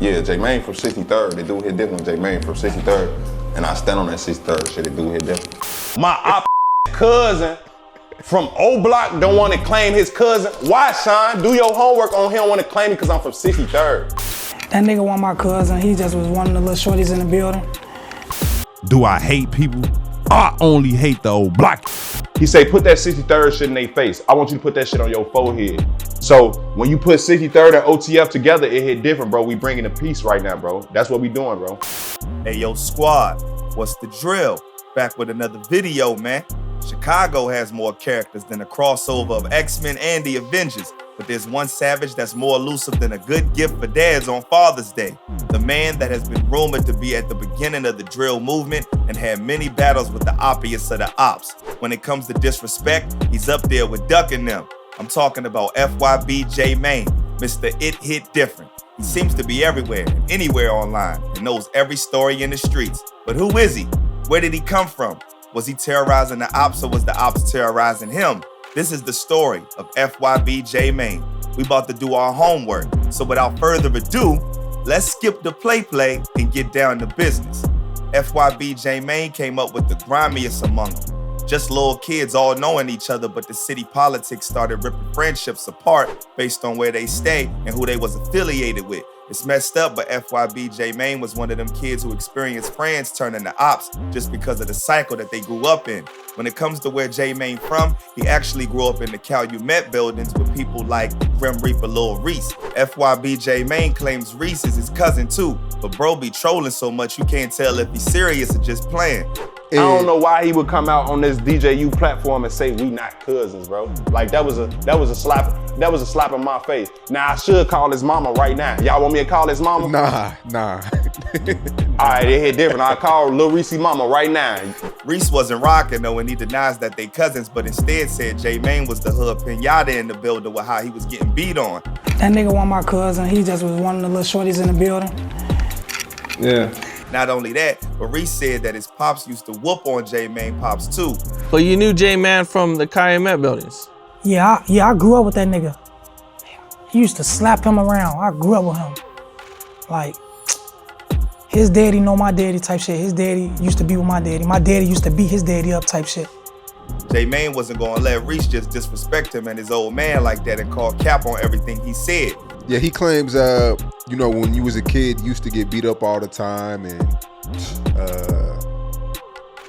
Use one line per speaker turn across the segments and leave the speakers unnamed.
Yeah, J-Main from 63rd. They do hit different. J-Main from 63rd. And I stand on that 63rd shit. They do hit different. My op cousin from O Block don't want to claim his cousin. Why, Sean? Do your homework on him. Want to claim me because I'm from 63rd.
That nigga want my cousin. He just was one of the little shorties in the building.
Do I hate people? I only hate the O Block.
He say, put that 63rd shit in their face. I want you to put that shit on your forehead. So when you put 63rd and OTF together, it hit different, bro. We bringing the peace right now, bro. That's what we doing, bro.
Hey, yo, squad, what's the drill? Back with another video, man. Chicago has more characters than a crossover of X-Men and the Avengers, but there's one savage that's more elusive than a good gift for dads on Father's Day. The man that has been rumored to be at the beginning of the drill movement and had many battles with the oppiest of the ops. When it comes to disrespect, he's up there with ducking them. I'm talking about FYB J-Main, Mr. It Hit Different. He seems to be everywhere, anywhere online, and knows every story in the streets. But who is he? Where did he come from? Was he terrorizing the ops or was the ops terrorizing him? This is the story of FYB J-Main. We about to do our homework. So without further ado, let's skip the play and get down to business. FYB J-Main came up with the grimiest among them. Just little kids all knowing each other, but the city politics started ripping friendships apart based on where they stay and who they was affiliated with. It's messed up, but FYB J-Main was one of them kids who experienced friends turning to ops just because of the cycle that they grew up in. When it comes to where J-Main from, he actually grew up in the Calumet buildings with people like Grim Reaper Lil Reese. FYB J-Main claims Reese is his cousin too, but bro be trolling so much you can't tell if he's serious or just playing.
I don't know why he would come out on this DJU platform and say we not cousins, bro. Like that was a slap in my face. Now I should call his mama right now. Y'all want me to call his mama?
Nah.
All right, it hit different. I call Lil Reese mama right now.
Reese wasn't rocking though, and he denies that they cousins, but instead said J-Main was the hood pinata in the building with how he was getting beat on.
That nigga want my cousin. He just was one of the little shorties in the building.
Yeah.
Not only that, but Reese said that his pops used to whoop on J-Main pops too.
But you knew J-Man from the Calumet buildings?
Yeah, I grew up with that nigga. He used to slap him around. I grew up with him. Like, his daddy know my daddy type shit. His daddy used to be with my daddy. My daddy used to beat his daddy up type shit.
J-Main wasn't gonna let Reese just disrespect him and his old man like that and call cap on everything he said.
Yeah, he claims, you know, when you was a kid, you used to get beat up all the time and,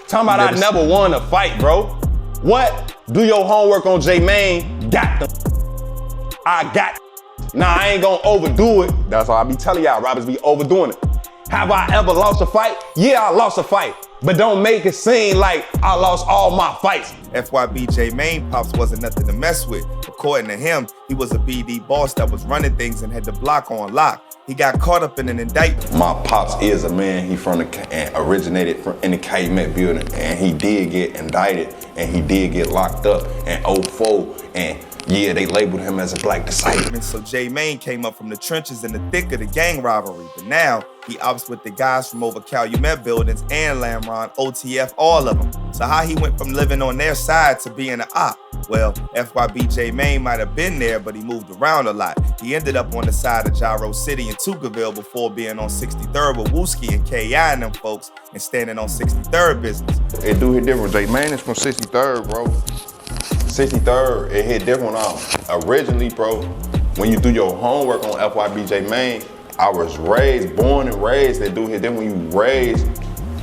Talking about I never won a fight, bro. What? Do your homework on J-Main. I got Nah, I ain't gonna overdo it. That's why I be telling y'all, rappers be overdoing it. Have I ever lost a fight? Yeah, I lost a fight. But don't make it seem like I lost all my fights.
FYB J-Main pops wasn't nothing to mess with. According to him, he was a BD boss that was running things and had the block on lock. He got caught up in an indictment.
My pops is a man. He from and originated in the Calumet building, and he did get indicted, and he did get locked up in 04, and yeah, they labeled him as a black disciple.
So J-Main came up from the trenches in the thick of the gang rivalry, but now he ops with the guys from over Calumet buildings and Lamron, OTF, all of them. So how he went from living on their side to being an op? Well, FYB J-Main might have been there, but he moved around a lot. He ended up on the side of Gyro City and Tuckerville before being on 63rd with Wooski and KI and them folks and standing on 63rd business.
It do hit different. J-Main is from 63rd, bro. 63rd, it hit different now. Originally, bro, when you do your homework on FYB J-Main, I was born and raised. That dude hit different when you raised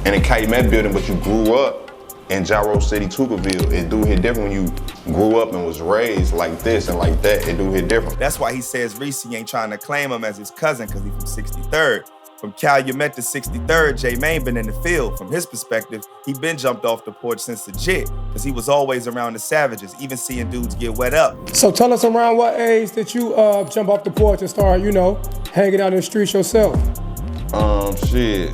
in a Calumet building, but you grew up in Gyro City, Tuckerville. It do hit different when you grew up and was raised like this and like that. It do hit different.
That's why he says Reese ain't trying to claim him as his cousin because he's from 63rd. From Calumet to 63rd, J-Main been in the field. From his perspective, he been jumped off the porch since legit, because he was always around the savages, even seeing dudes get wet up.
So tell us around what age did you jump off the porch and start, you know, hanging out in the streets yourself?
Shit,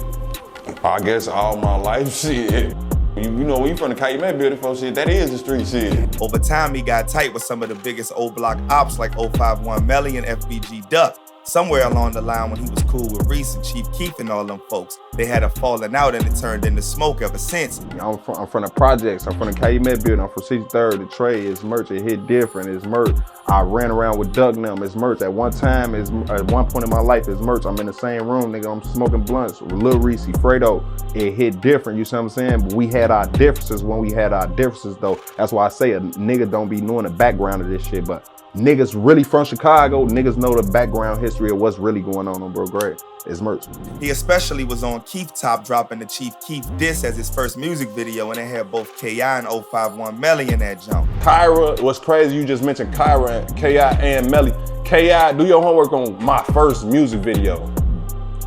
I guess all my life, shit. You know, when you from the Calumet building, folks, shit, that is the street shit.
Over time, he got tight with some of the biggest O Block ops like 051 Melly and FBG Duck. Somewhere along the line when he was cool with Reese and Chief Keef and all them folks, they had a falling out and it turned into smoke ever since.
I'm from the projects. I'm from the Calumet building. I'm from 63rd. The Trey is merch. It hit different. It's merch. I ran around with Doug Num. It's merch. At one time, at one point in my life, it's merch. I'm in the same room, nigga. I'm smoking blunts with Lil Reese, Fredo. It hit different. You see what I'm saying? But we had our differences when we had our differences, though. That's why I say a nigga don't be knowing the background of this shit. But niggas really from Chicago, niggas know the background history of what's really going on Bro Greg. It's merch.
He especially was on Keef Top dropping the Chief Keef diss as his first music video, and it had both K.I. and 051 Melly in that jump.
Kyra, what's crazy, you just mentioned Kyra, K.I. and Melly. K.I., do your homework on my first music video.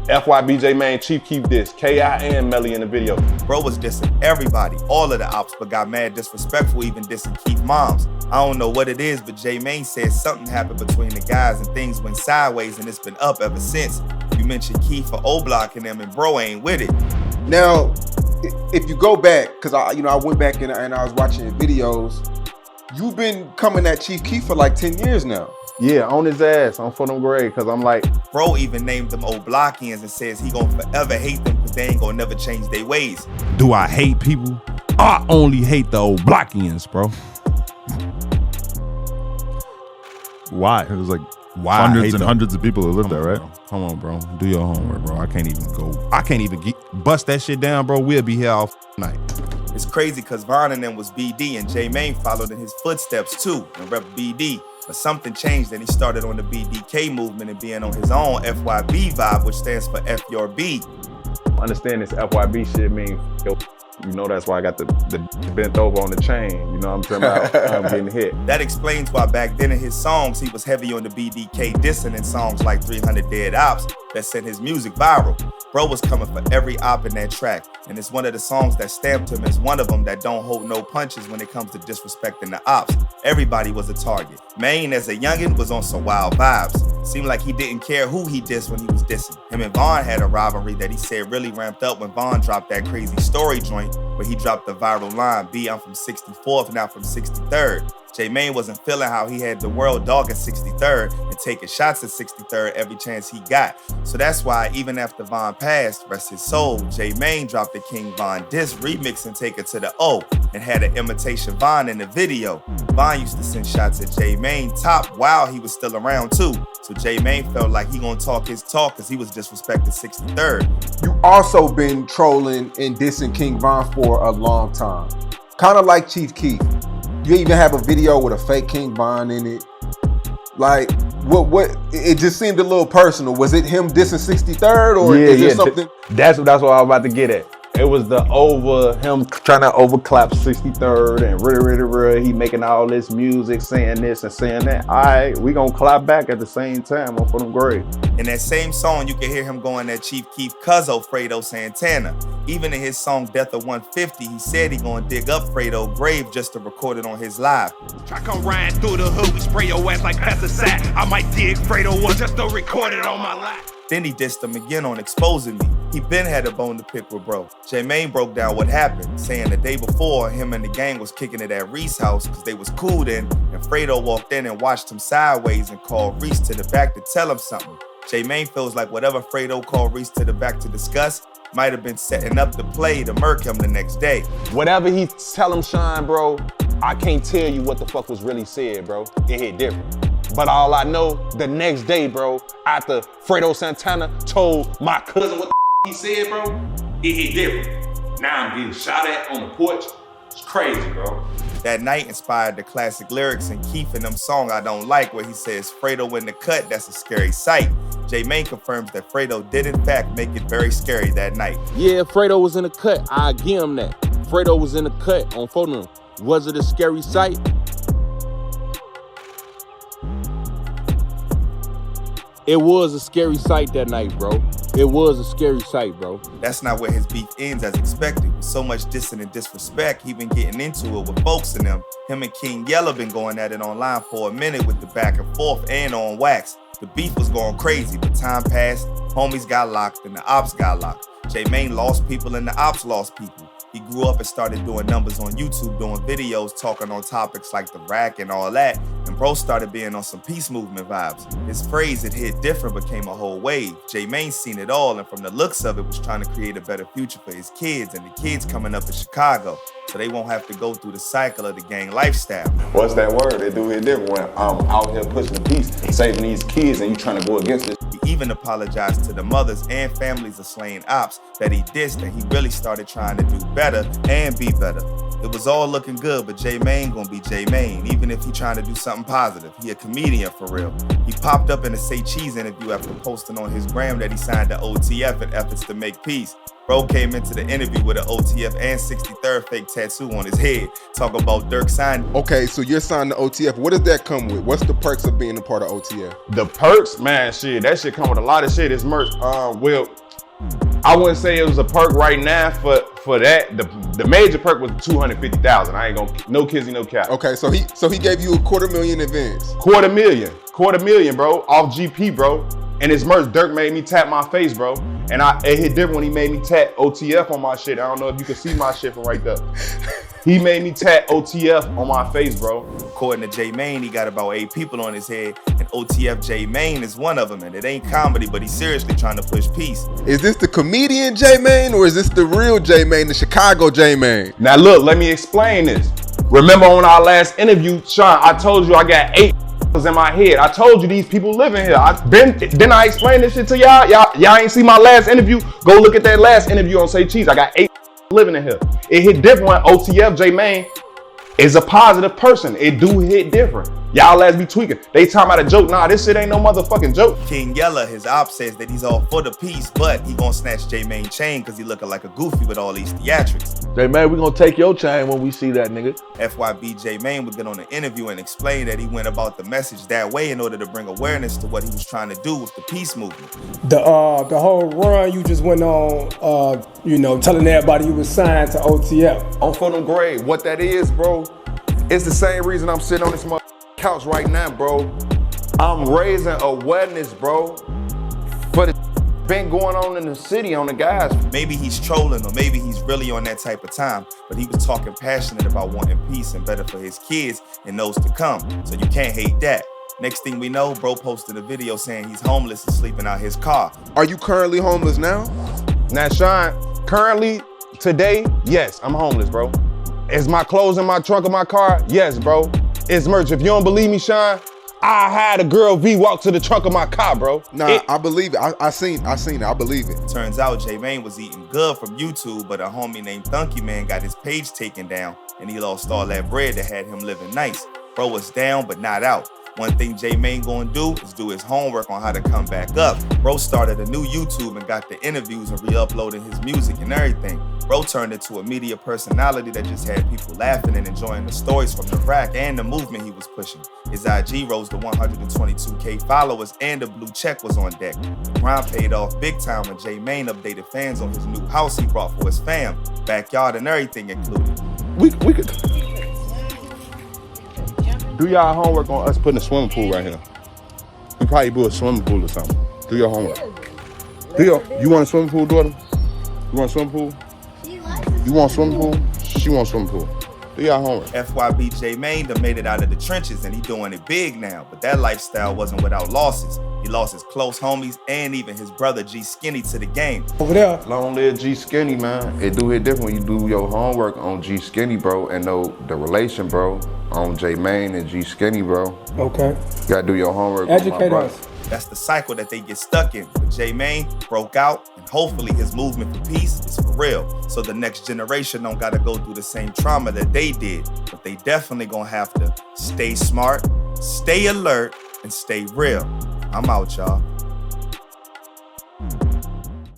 FYB J Man, Chief Keef diss, K.I. and Melly in the video.
Bro was dissing everybody, all of the ops, but got mad disrespectful, even dissing Keef moms. I don't know what it is, but J Mane said something happened between the guys and things went sideways, and it's been up ever since. You mentioned Keef for O-Block and them, and bro ain't with it.
Now, if you go back, because I went back and I was watching your videos, you've been coming at Chief Keef for like 10 years now.
Yeah, on his ass, on for them grade, because I'm like...
Bro even named them O-Blockians and says he gonna forever hate them because they ain't gonna never change their ways.
Do I hate people? I only hate the old Blockians, bro.
Why? It was like
Why
hundreds and hundreds of people that live there, right?
Bro. Come on, bro. Do your homework, bro. I can't even bust that shit down, bro. We'll be here all night.
It's crazy because Von and them was BD and J Mane followed in his footsteps too and rep BD. But something changed and he started on the BDK movement and being on his own FYB vibe, which stands for FYB.
Understand this FYB shit mean, you know that's why I got the bent over on the chain. You know what I'm talking about? I'm getting hit.
That explains why back then in his songs, he was heavy on the BDK dissing in songs like 300 Dead Ops that sent his music viral. Bro was coming for every op in that track, and it's one of the songs that stamped him as one of them that don't hold no punches when it comes to disrespecting the ops. Everybody was a target. Mane, as a youngin', was on some wild vibes. Seemed like he didn't care who he dissed when he was dissing. Him and Von had a rivalry that he said really ramped up when Von dropped that crazy story joint where he dropped the viral line, B, I'm from 64th, now from 63rd. J Mane wasn't feeling how he had the world dog at 63rd and taking shots at 63rd every chance he got. So that's why even after Von passed, rest his soul, J Mane dropped the King Von diss remix and Take It to the O and had an imitation Von in the video. Von used to send shots at J Mane top while he was still around too. So J Mane felt like he gonna talk his talk because he was disrespecting 63rd.
You also been trolling and dissing King Von for a long time. Kind of like Chief Keef. You even have a video with a fake King Von in it. Like, what? It just seemed a little personal. Was it him dissing 63rd or is there something?
That's what I was about to get at. It was him trying to overclap 63rd and really, he making all this music, saying this and saying that. All right, we gonna clap back at the same time on for them grade.
In that same song, you can hear him going at Chief Keef Cuzzo, Fredo Santana. Even in his song Death of 150, he said he gonna dig up Fredo grave just to record it on his live.
Try come riding through the hood, we spray your ass like pesticide. I might dig Fredo one just to record it on my lap.
Then he dissed him again on Exposing Me. He been had a bone to pick with bro. J Mane broke down what happened, saying the day before, him and the gang was kicking it at Reese's house because they was cool then, and Fredo walked in and watched him sideways and called Reese to the back to tell him something. J Mane feels like whatever Fredo called Reese to the back to discuss might have been setting up the play to murk him the next day.
Whatever he tell him, Shine, bro, I can't tell you what the fuck was really said, bro. It hit different. But all I know, the next day, bro, after Fredo Santana told my cousin what the he said, bro, it hit different. Now I'm getting shot at on the porch. It's crazy, bro.
That night inspired the classic lyrics in Keef and them song I Don't Like, where he says, Fredo in the cut, that's a scary sight. J Mane confirms that Fredo did in fact make it very scary that night.
Yeah, Fredo was in the cut. I give him that. Fredo was in the cut on photo. Was it a scary sight? It was a scary sight that night, bro. It was a scary sight, bro.
That's not where his beef ends as expected. With so much dissing and disrespect, he been getting into it with folks in them. Him and King Yella been going at it online for a minute with the back and forth and on wax. The beef was going crazy, but time passed, homies got locked and the ops got locked. J Mane lost people and the ops lost people. He grew up and started doing numbers on YouTube, doing videos, talking on topics like the rack and all that. And And bro started being on some peace movement vibes. His phrase, "it hit different," became a whole wave. J-Mane seen it all, and from the looks of it, was trying to create a better future for his kids and the kids coming up in Chicago, so they won't have to go through the cycle of the gang lifestyle.
What's that word? It do hit different when I'm out here pushing the peace, saving these kids, and you trying to go against it.
He even apologized to the mothers and families of slain ops that he dissed, and he really started trying to do better and be better. It was all looking good, but J-Mane gonna be J-Mane, even if he trying to do something positive. He a comedian for real. He popped up in a Say Cheese interview after posting on his gram that he signed the OTF in efforts to make peace. Bro came into the interview with an OTF and 63rd fake tattoo on his head. Talk about Dirk signing.
Okay, so you're signed to OTF. What does that come with? What's the perks of being a part of OTF?
The perks, man, shit, that shit come with a lot of shit. It's merch. Well, I wouldn't say it was a perk right now for that. The major perk was 250,000. I ain't gonna, no kizzy, no cap.
Okay, so he gave you a $250,000 advance.
$250,000, bro, off GP, bro. And his merch, Dirk made me tap my face, bro. And it hit different when he made me tap OTF on my shit. I don't know if you can see my shit from right there. He made me tap OTF on my face, bro.
According to J-Mane, he got about 8 people on his head, and OTF J-Mane is one of them, and it ain't comedy, but he's seriously trying to push peace.
Is this the comedian J-Mane, or is this the real J-Mane, the Chicago J-Mane?
Now look, let me explain this. Remember on our last interview, Sean, I told you I got 8 in my head. I told you these people live in here. Then I explained this shit to y'all. Y'all ain't see my last interview. Go look at that last interview on Say Cheese. I got 8 living in here. It hit different when OTF J-Mane is a positive person. It do hit different. Y'all lads be tweaking. They talking about a joke. Nah, this shit ain't no motherfucking joke.
King Yella, his op, says that he's all for the peace, but he gonna snatch J-Mane chain because he looking like a goofy with all these theatrics.
J-Mane, we gonna take your chain when we see that nigga.
FYB J-Mane would get on the interview and explain that he went about the message that way in order to bring awareness to what he was trying to do with the peace movement.
The whole run you just went on, telling everybody you was signed to OTF.
On for them grade, what that is, bro, it's the same reason I'm sitting on this couch right now, bro. I'm raising awareness, bro, for the been going on in the city on the guys.
Maybe he's trolling, or maybe he's really on that type of time, but he was talking passionate about wanting peace and better for his kids and those to come, so you can't hate that. Next thing we know, bro posted a video saying he's homeless and sleeping out his car.
Are you currently homeless now?
Now, Sean, currently, today, yes, I'm homeless, bro. Is my clothes in my trunk of my car? Yes, bro. It's merch. If you don't believe me, Sean, I had a girl V walk to the trunk of my car, bro.
Nah, I believe it. I seen it. I believe it.
Turns out J-Mane was eating good from YouTube, but a homie named Thunky Man got his page taken down, and he lost all that bread that had him living nice. Bro was down, but not out. One thing J-Mane gonna do is do his homework on how to come back up. Bro started a new YouTube and got the interviews and re-uploading his music and everything. Bro turned into a media personality that just had people laughing and enjoying the stories from the rack and the movement he was pushing. His IG rose to 122K followers and the blue check was on deck. The grind paid off big time when J-Mane updated fans on his new house he brought for his fam, backyard and everything included.
We could do y'all homework on us putting a swimming pool right here. We probably do a swimming pool or something. Do your homework. You want a swimming pool, daughter? You want a swimming pool? You want a swimming pool? She wants a swimming pool. Do y'all homework.
FYB J-Mane done made it out of the trenches and he doing it big now, but that lifestyle wasn't without losses. He lost his close homies and even his brother G Skinny to the game.
Over there.
Long live G Skinny, man. It do hit different when you do your homework on G Skinny, bro, and know the relation, bro, on J-Mane and G Skinny, bro.
Okay.
You gotta do your homework.
Educate us.
That's the cycle that they get stuck in. But J-Mane broke out, and hopefully his movement for peace is for real. So the next generation don't gotta go through the same trauma that they did. But they definitely gonna have to stay smart, stay alert, and stay real. I'm out, y'all.